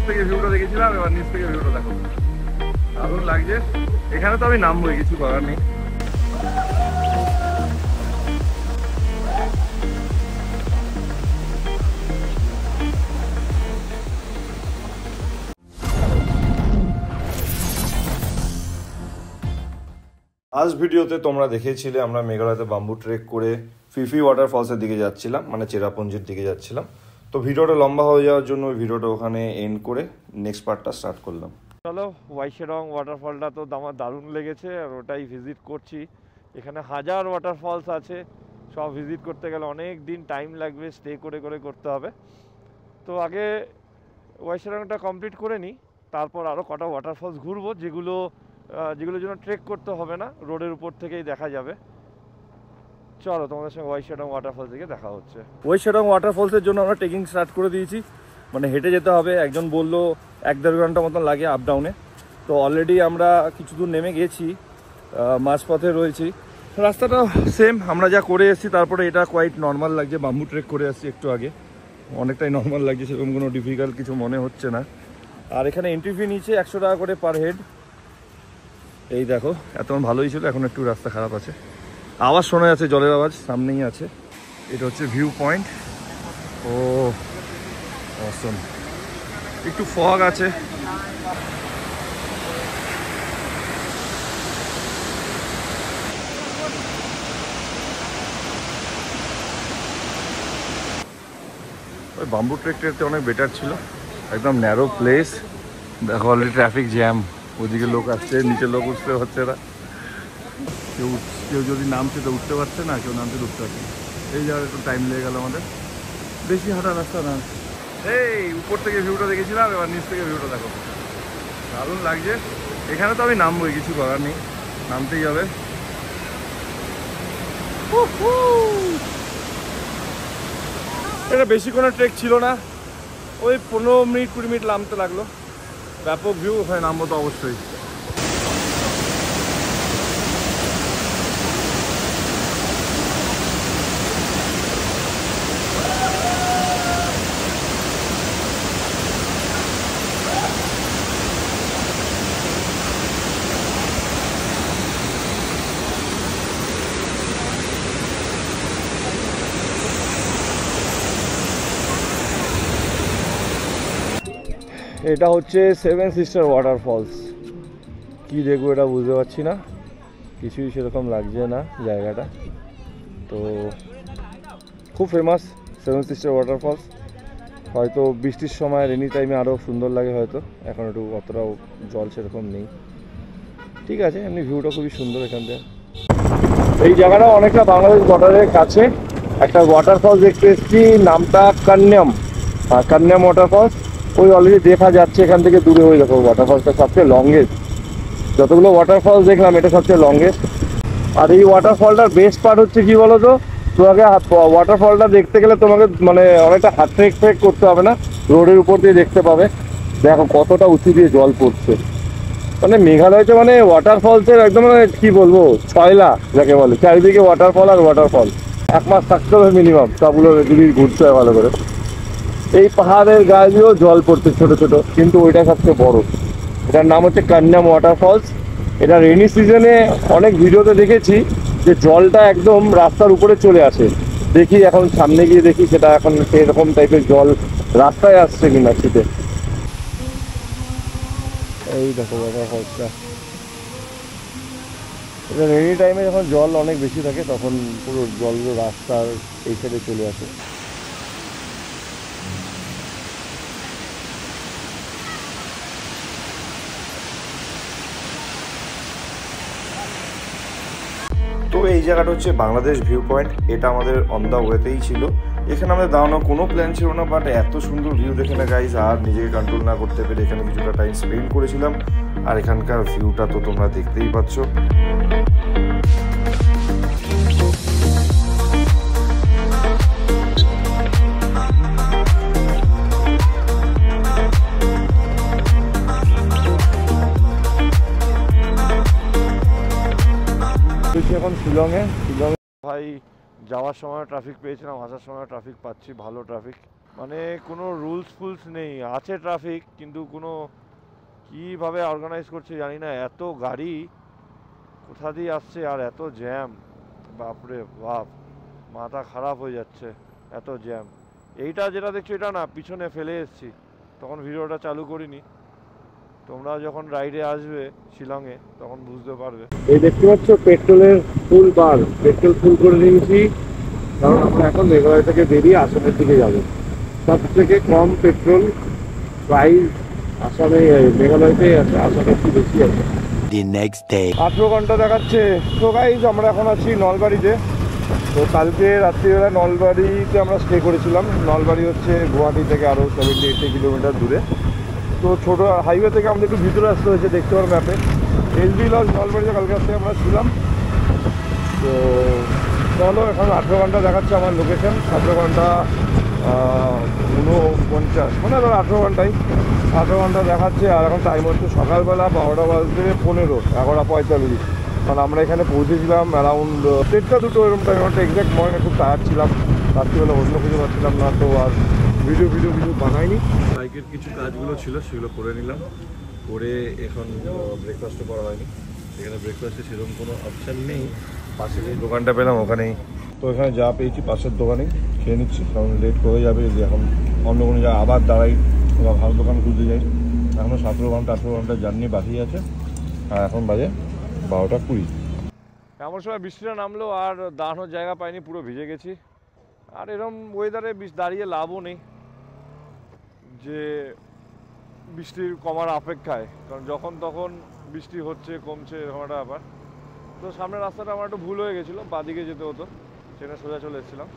থেকে ভিউটা দেখেছিলাম, এবার নিচ থেকে ভিউটা দেখো, দারুণ লাগছে। এখানে তো আমি নামবো, কিছু করার নেই। আজ ভিডিওতে তোমরা দেখেছিলে আমরা মেঘালয়তে বাম্বু ট্রেক করে ফিফি ওয়াটারফলসের দিকে যাচ্ছিলাম, মানে চেরাপুঞ্জির দিকে যাচ্ছিলাম। তো ভিডিওটা লম্বা হয়ে যাওয়ার জন্য ওই ভিডিওটা ওখানে এন্ড করে নেক্সট পার্টটা স্টার্ট করলাম। চলো, ওয়াইশেরং ওয়াটারফলটা তো আমার দারুণ লেগেছে আর ওটাই ভিজিট করছি। এখানে হাজার ওয়াটারফলস আছে, সব ভিজিট করতে গেলে অনেক দিন টাইম লাগবে, স্টে করে করে করতে হবে। তো আগে ওয়াইশেরংটা কমপ্লিট করে নিই, তারপর আরও কটা ওয়াটারফলস ঘুরবো, যেগুলোর জন্য ট্রেক করতে হবে না, রোডের উপর থেকেই দেখা যাবে। চলো, তোমাদের সঙ্গে ওয়াইশেরং ওয়াটারফলস থেকে দেখা হচ্ছে। ওয়াইশেরং ওয়াটারফলসের জন্য আমরা ট্রেকিং স্টার্ট করে দিয়েছি, মানে হেঁটে যেতে হবে। একজন বললো 1-1.5 ঘন্টা মতন লাগে আপ ডাউনে। তো অলরেডি আমরা কিছু দূর নেমে গেছি, মাঝপথে রয়েছি। রাস্তাটা সেম আমরা যা করে এসেছি, তারপরে এটা কোয়াইট নর্মাল লাগছে। বাম্বু ট্রেক করে আসছি একটু আগে, অনেকটাই নর্মাল লাগছে, সেরকম কোনো ডিফিকাল্ট কিছু মনে হচ্ছে না। আর এখানে এন্ট্রি ফি নিচ্ছে 100 টাকা করে পার হেড। এই দেখো, এতক্ষণ ভালোই ছিল, এখন একটু রাস্তা খারাপ আছে, আওয়াজ শোনা যাচ্ছে, জলের আওয়াজ সামনেই আছে। এটা হচ্ছে ভিউ পয়েন্ট। ও অসম, একটু ফগ আছে। ওই বাম্বু ট্রেকটা অনেক বেটার ছিল, একদম ন্যারো প্লেস। দেখো অলরেডি ট্রাফিক জ্যাম, ওদিকে লোক আসছে, নিচে লোক উঠতে হচ্ছে না। কেউ যদি নামছে তো উঠতে পারছে না, কেউ নামতে উঠতে পারছে না। এই জায়গায় একটু টাইম লেগে গেল আমাদের, বেশি হাঁটা রাস্তা না। এই উপর থেকে ভিউটা দেখেছিলাম, এবার নিচ থেকে ভিউটা দেখো, দারুণ লাগছে। এখানে তো আমি নামবোই, কিছু করার নেই, নামতেই হবে। এটা বেশি কোনো ট্রেক ছিল না, ওই 15-20 মিনিট নামতে লাগলো। ব্যাপক ভিউ, ওখানে নামবো তো অবশ্যই। এটা হচ্ছে 7 সিস্টার ওয়াটারফলস। কি দেখবো এটা বুঝতে পারছি না, কিছুই সেরকম লাগছে না জায়গাটা। তো খুব ফেমাস 7 সিস্টার ওয়াটারফলস। হয়তো বৃষ্টির সময় রেনি টাইমে আরও সুন্দর লাগে হয়তো, এখন একটু অতটাও জল সেরকম নেই। ঠিক আছে, এমনি ভিউটা খুবই সুন্দর এখান থেকে। এই জায়গাটা অনেকটা বাংলাদেশ বর্ডারের কাছে। একটা ওয়াটারফলস দেখতে এসেছি, নামটা কান্যাম ওয়াটারফলস। ওই অলরেডি দেখা যাচ্ছে এখান থেকে দূরে, ওই দেখো ওয়াটারফলসটা সবচেয়ে লংগেস্ট। যতগুলো ওয়াটারফলস দেখলাম এটা সবচেয়ে লংগেস্ট। আর এই ওয়াটারফলটার বেস্ট পার্ট হচ্ছে কি বলো তো, তোমাকে ওয়াটারফলটা দেখতে গেলে তোমাকে মানে অনেকটা হাত ট্রেক করতে হবে না, রোডের উপর দিয়ে দেখতে পাবে। দেখো কতটা উঁচু দিয়ে জল পড়ছে। মানে মেঘালয়তে মানে ওয়াটারফলসের একদম মানে কি বলবো, ছয়লা যাকে বলে, চারিদিকে ওয়াটারফল আর ওয়াটারফল। 1 মাস থাকতে হবে মিনিমাম, সবগুলো যদি ঘুরতে হয় ভালো করে। এই পাহাড়ের গায়ে দিয়েও জল পড়ছে ছোট ছোট, কিন্তু ওইটা সবচেয়ে বড়। এটার নাম হচ্ছে কান্যাম ওয়াটারফলস। এটা রেনি সিজনে অনেক ভিডিওতে দেখেছি যে জলটা একদম রাস্তার উপরে চলে আসে। দেখি এখন সামনে গিয়ে দেখি সেটা এখন সেরকম টাইপের জল রাস্তায় আসছে কিনা শীতে। এই দেখো ওয়াটারফলসটা, এটা রেনি টাইমে যখন জল অনেক বেশি থাকে তখন পুরো জলগুলো রাস্তার এই সাইডে চলে আসে। তো এই জায়গাটা হচ্ছে বাংলাদেশ ভিউ পয়েন্ট। এটা আমাদের অন দ্য ওয়েতেই ছিল, এখানে আমাদের দাঁড়ানোর কোনো প্ল্যান ছিল না, বাট এত সুন্দর ভিউ দেখে না গাইজ আর নিজেকে কন্ট্রোল না করতে পেরে এখানে কিছুটা টাইম স্পেন্ড করেছিলাম। আর এখানকার ভিউটা তো তোমরা দেখতেই পাচ্ছ। এখন শিলংয়ে ভাই যাওয়ার সময় ট্রাফিক পেয়েছিলাম, আসার সময় ট্রাফিক পাচ্ছি, ভালো ট্রাফিক। মানে কোনো রুলস ফুলস নেই, আছে ট্রাফিক কিন্তু কোনো কীভাবে অর্গানাইজ করছে জানি না। এত গাড়ি কোথা দিয়ে আসছে আর এত জ্যাম, বাপরে বাপ, মাথা খারাপ হয়ে যাচ্ছে, এত জ্যাম। এইটা যেটা দেখছো এটা না পিছনে ফেলে এসেছি, তখন ভিডিওটা চালু করিনি। তোমরা যখন রাইডে আসবে শিলংয়ে তখন বুঝতে পারবে। এই দেখতে পাচ্ছ পেট্রোলের ফুল বার, পেট্রোল ফুল করে নিয়েছি, কারণ আমরা এখন মেঘালয় থেকে বেরিয়ে আসামের দিকে যাবো। সব থেকে কম পেট্রোল প্রাইস আসামে, মেঘালয়তে আছে, আসামে একটু বেশি আছে। 18 ঘন্টা দেখাচ্ছে। তো গাইজ আমরা এখন আছি নলবাড়িতে। তো কালকে রাত্রিবেলা নলবাড়িতে আমরা স্টে করেছিলাম। নলবাড়ি হচ্ছে গুয়াহাটি থেকে আরও 70-80 কিলোমিটার দূরে। তো ছোটো হাইওয়ে থেকে আমাদের একটু ভিতরে আসতে হয়েছে, দেখতে পারো ম্যাপে। এসবি লজ নলবাড়িতে কালকে রাত্রে আমরা ছিলাম। তো চলো, এখন 18 ঘন্টা দেখাচ্ছে আমার লোকেশন, 18 ঘন্টা 49, মানে ধর 18 ঘন্টাই, 18 ঘন্টা দেখাচ্ছে। আর এখন টাইম হচ্ছে সকালবেলা 12টা বাজতে 15, 11:45। কারণ আমরা এখানে পৌঁছেছিলাম অ্যারাউন্ড 1:30 2 এরকম টাইম। একটা এক্স্যাক্ট মর্নিং খুব টায়ার্ড ছিলাম, রাত্রিবেলা অন্য কিছু পাচ্ছিলাম না, তো আর ভিডিও কিছু বানাইনি। বাইকের কিছু কাজগুলো ছিল সেগুলো করে নিলাম, করে এখন ব্রেকফাস্টও করা হয়নি। এখানে ব্রেকফাস্টে সেরকম কোনো অপশান নেই, পাশে যে দোকানটা পেলাম ওখানেই, তো এখানে যা পেয়েছি পাশের দোকানেই খেয়ে নিচ্ছি, কারণ লেট হয়ে যাবে যে এখন অন্য কোনো জায়গায় আবার দাঁড়াই বা ভালো দোকান খুঁজতে যাই। এখনও 17 ঘন্টা 18 ঘন্টার জার্নি বাকি আছে, আর এখন বাজে 12:20। এমন সময় বৃষ্টিটা নামলো আর দাঁড়ানোর জায়গা পাইনি, পুরো ভিজে গেছি। আর এরকম ওয়েদারে দাঁড়িয়ে লাভও নেই যে বৃষ্টির কমার অপেক্ষায়, কারণ যখন তখন বৃষ্টি হচ্ছে কমছে এরকম একটা ব্যাপার। তো সামনের রাস্তাটা আমার একটু ভুল হয়ে গেছিলো, বাদিকে যেতে হতো, সেটা সোজা চলে এসেছিলাম।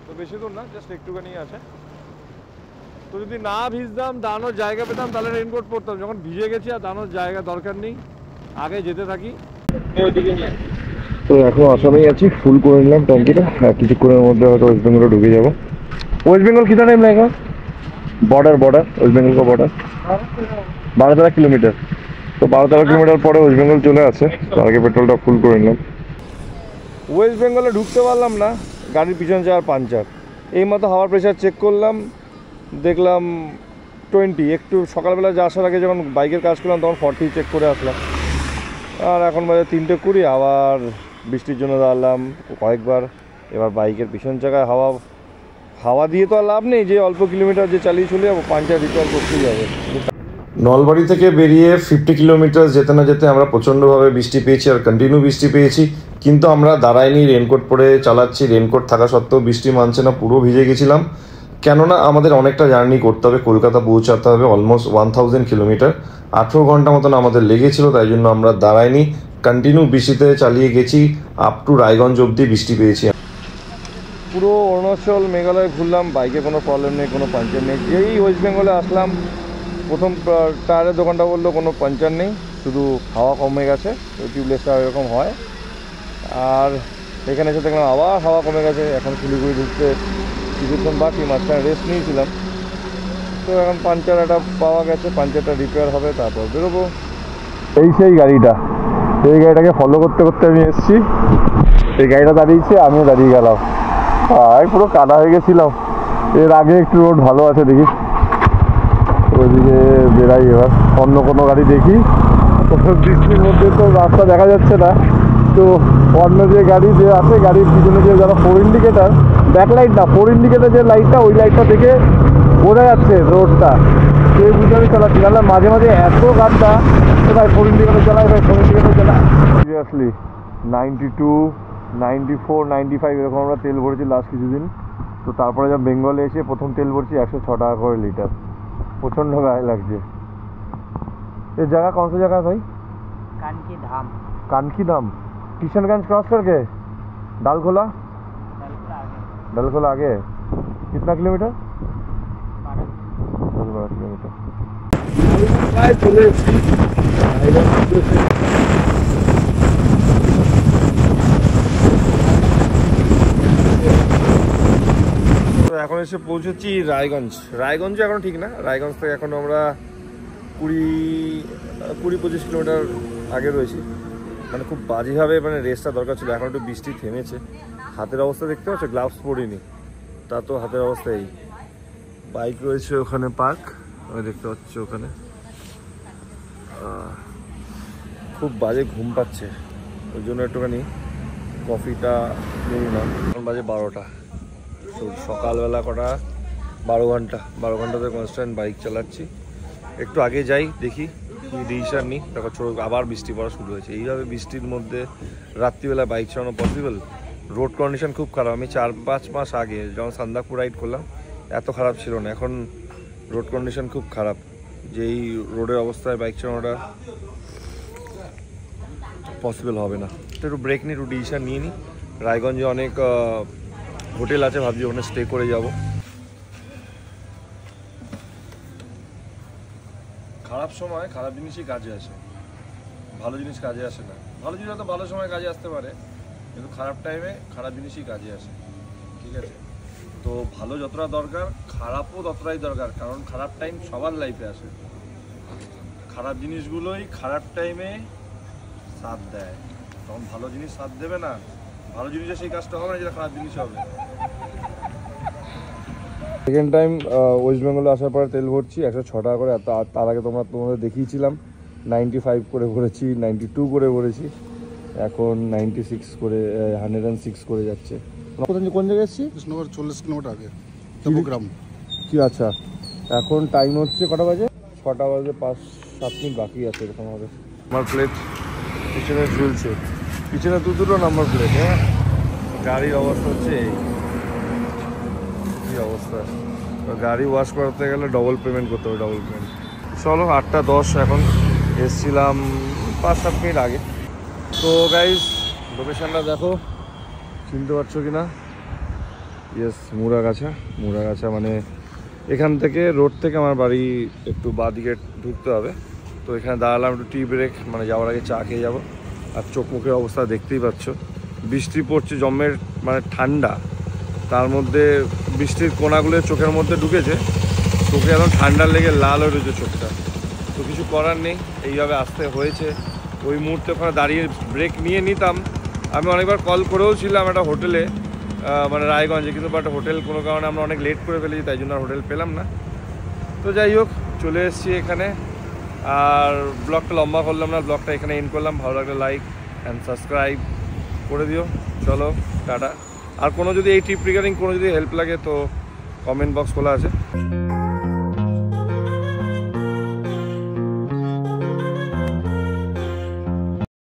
তো বেশি দূর না, জাস্ট একটুখানি আছে। তো যদি না ভিজতাম, দাঁড়ানোর জায়গা পেতাম, তাহলে রেইনকোট পরতাম। যখন ভিজে গেছি আর দাঁড়ানোর জায়গা দরকার নেই, আগে যেতে থাকি। তো এখন আসামেই আছি, ফুল করে নিলাম ট্যাঙ্কিটা, আর কিছুক্ষণের মধ্যে হয়তো ওয়েস্ট বেঙ্গলে ঢুকে যাবো। ওয়েস্ট বেঙ্গল कितना टाइम लगेगा? बॉर्डर वेस्ट बेंगल का बॉर्डर 12-13 কিলোমিটার। তো 12-13 কিলোমিটার পরে ওয়েস্ট বেঙ্গল চলে আসে, তার আগে পেট্রোলটা ফুল করে নিলাম। ওয়েস্ট বেঙ্গলে ঢুকতে পারলাম না, গাড়ির পিছনে যাওয়ার পাঞ্চার। এই মতো হাওয়ার প্রেশার চেক করলাম, দেখলাম 20। একটু সকালবেলা যা আসার আগে যখন বাইকের কাজ করলাম তখন 40 চেক করে আসলাম। আর এখন বাজে 3:20, আবার বৃষ্টির জন্য দাঁড়ালাম কয়েকবার। এবার বাইকের পিছন চাকায় হাওয়া দিয়ে তো আর লাভ নেই, যে অল্প কিলোমিটার যে চালিয়ে চলে যাবো, পাঞ্চার রিপেয়ার করতেই যাবে। নলবাড়ি থেকে বেরিয়ে 50 কিলোমিটার যেতে না যেতে আমরা প্রচণ্ডভাবে বৃষ্টি পেয়েছি, আর কন্টিনিউ বৃষ্টি পেয়েছি। কিন্তু আমরা দাঁড়াইনি, রেনকোট পরে চালাচ্ছি। রেনকোট থাকা সত্ত্বেও বৃষ্টি মানছে না, পুরো ভিজে গেছিলাম। কেননা আমাদের অনেকটা জার্নি করতে হবে, কলকাতা পৌঁছাতে হবে অলমোস্ট 1000 কিলোমিটার, 18 ঘন্টা মতন আমাদের লেগেছিল। তাই জন্য আমরা দাঁড়াইনি, কন্টিনিউ বৃষ্টিতে চালিয়ে গেছি, আপ টু রায়গঞ্জ অবধি বৃষ্টি পেয়েছি। পুরো অরুণাচল মেঘালয় ঘুরলাম, বাইকে কোনো প্রবলেম নেই, কোনো পাঞ্চার নেই। যেই ওয়েস্ট বেঙ্গলে আসলাম, প্রথম টায়ারের দোকানটা বললো কোনো পাঞ্চার নেই, শুধু হাওয়া কমে গেছে, টিউবলেসটা এরকম হয়। আর এখানে এসে দেখলাম আবার হাওয়া কমে গেছে। এখন শিলিগুড়ি ঢুকতে কিছুক্ষণ বাকি, মাঝখানে রেস্ট নিয়েছিলাম। তো এখন পাঞ্চার একটা পাওয়া গেছে, পাঞ্চারটা রিপেয়ার হবে, তারপর বেরোবো। এই সেই গাড়িটা, এই গাড়িটাকে ফলো করতে করতে আমি এসেছি। এই গাড়িটা দাঁড়িয়েছে, আমিও দাঁড়িয়ে গেলাম। আর পুরো কাদা হয়ে গেছিলাম। এর আগে একটু রোড ভালো আছে, দেখি ওইদিকে বেরাই। এবার অন্য কোনো গাড়ি দেখি, বৃষ্টির মধ্যে তো রাস্তা দেখা যাচ্ছে না। তো অন্য যে গাড়ি যে আছে, গাড়ির পিছনে যে যারা 4 ইন্ডিকেটার, ব্যাকলাইট না 4 ইন্ডিকেটার যে লাইটটা, ওই লাইটটা থেকে বোঝা যাচ্ছে রোডটা, সেই বুঝে আমি চালাচ্ছি। তাহলে মাঝে মাঝে এত গাড়িটা, ভাই 4 ইন্ডিকেটার চালায়, ভাই 4 ইন্ডিকেটার চালায়। সিরিয়াসলি 92, 94, 95 এরকম আমরা তেল ভরেছি লাস্ট কিছুদিন। তো তারপরে যা বেঙ্গলে এসে প্রথম তেল ভরছি 106 টাকা করে লিটার, প্রচণ্ড গায়ে লাগছে। ये जगह कौन सी जगह है भाई? कानकी धाम किशनगंज क्रॉस करके डालखोला आगे। कितना किलोमीटर? 12 किलोमीटर। তো এখন এসে পৌঁছেছি রায়গঞ্জ এখন ঠিক না, রায়গঞ্জ থেকে এখন আমরা 20-25 কিলোমিটার আগে রয়েছি। মানে খুব বাজেভাবে মানে রেস্টটা দরকার ছিল। এখন একটু বৃষ্টি থেমেছে। হাতের অবস্থা দেখতে পাচ্ছ, গ্লাভস পরিনি, তা তো হাতের অবস্থা এই। বাইক রয়েছে ওখানে পার্ক, আমি দেখতে পাচ্ছি ওখানে। খুব বাজে ঘুম পাচ্ছে, ওই জন্য একটুখানি কফিটা নিই না। এখন বাজে 12টা, সকালবেলা কটা 12 ঘন্টাতে কনস্ট্যান্ট বাইক চালাচ্ছি। একটু আগে যাই দেখি কি ডিসিশন নিই, তারপর আবার বৃষ্টি পড়া শুরু হয়েছে। এইভাবে বৃষ্টির মধ্যে রাত্রিবেলা বাইক চালানো পসিবল? রোড কন্ডিশন খুব খারাপ। আমি 4-5 মাস আগে যখন সান্দাকপুর রাইড করলাম এত খারাপ ছিল না, এখন রোড কন্ডিশন খুব খারাপ। যেই রোডের অবস্থায় বাইক চালানোটা পসিবল হবে না। একটু ব্রেক নিয়ে একটু ডিসিশন নিয়ে নিই। রায়গঞ্জে অনেক হোটেল আছে, ভাবছি ওখানে স্টে করে যাব। খারাপ সময় খারাপ জিনিসই কাজে আসে, ভালো জিনিস কাজে আসে না। ভালো জিনিস হয়তো ভালো সময় কাজে আসতে পারে, কিন্তু খারাপ টাইমে খারাপ জিনিসই কাজে আসে, ঠিক আছে? তো ভালো যতটা দরকার খারাপও ততটাই দরকার, কারণ খারাপ টাইম সবার লাইফে আসে। খারাপ জিনিসগুলোই খারাপ টাইমে সাথ দেয়, তখন ভালো জিনিস সাথ দেবে না। ভালো জিনিসে সেই কাজটা হবে না যেটা খারাপ জিনিস হবে। সেকেন্ড টাইম ওয়েস্ট বেঙ্গলে আসার পরে তেল ভরছি 106 টাকা করে। তার আগে তোমাদের দেখিয়েছিলাম 95 করে ভরেছি, 92 করে ভরেছি, এখন 96 করে 106 করে যাচ্ছে। কোন জায়গায় এসেছি? কৃষ্ণনগর 40 কিলোমিটার আগে দেবগ্রাম। কি আচ্ছা, এখন টাইম হচ্ছে কটা বাজে? 6টা বাজে 5-7 মিনিট বাকি আছে এরকম হবে। নাম্বার প্লেট পিছনে ঝুলছে, পিছনে দুটো নাম্বার প্লেট। হ্যাঁ, গাড়ির অবস্থা হচ্ছে এই কি অবস্থা। গাড়ি ওয়াশ করতে গেলে ডবল পেমেন্ট করতে হবে, ডবল পেমেন্ট। চলো 8টা 10 এখন, এসছিলাম 5-7 মিনিট আগে। তো গাইজ লোকেশানটা দেখো, চিনতে পারছো কি না? ইয়েস, মুড়াগাছা। মানে এখান থেকে রোড থেকে আমার বাড়ি একটু বাঁদিকে ঢুকতে হবে। তো এখানে দাঁড়ালাম একটু টি ব্রেক, মানে যাওয়ার আগে চা খেয়ে যাবো। আর চোখ মুখের অবস্থা দেখতেই পাচ্ছ, বৃষ্টি পড়ছে জম্মের, মানে ঠান্ডা, তার মধ্যে বৃষ্টির কোনাগুলো চোখের মধ্যে ঢুকেছে, চোখে এখন ঠান্ডা লেগে লাল হয়ে রয়েছে চোখটা। তো কিছু করার নেই, এইভাবে আসতে হয়েছে। ওই মুহূর্তে ওখানে দাঁড়িয়ে ব্রেক নিয়ে নিতাম। আমি অনেকবার কল করেও ছিলাম একটা হোটেলে, মানে রায়গঞ্জে, কিন্তু বাট হোটেল কোনো কারণে আমরা অনেক লেট করে ফেলেছি, তাই জন্য আর হোটেল পেলাম না। তো যাই হোক, চলে এসেছি এখানে। আর ব্লগটা লম্বা করলাম না, ব্লগটা এখানে এন্ড করলাম। ভালো লাগলে লাইক অ্যান্ড সাবস্ক্রাইব করে দিও। চলো টাটা। আর কোনো যদি এই ট্রিপ রিগার্ডিং কোনো যদি হেল্প লাগে তো কমেন্ট বক্স খোলা আছে।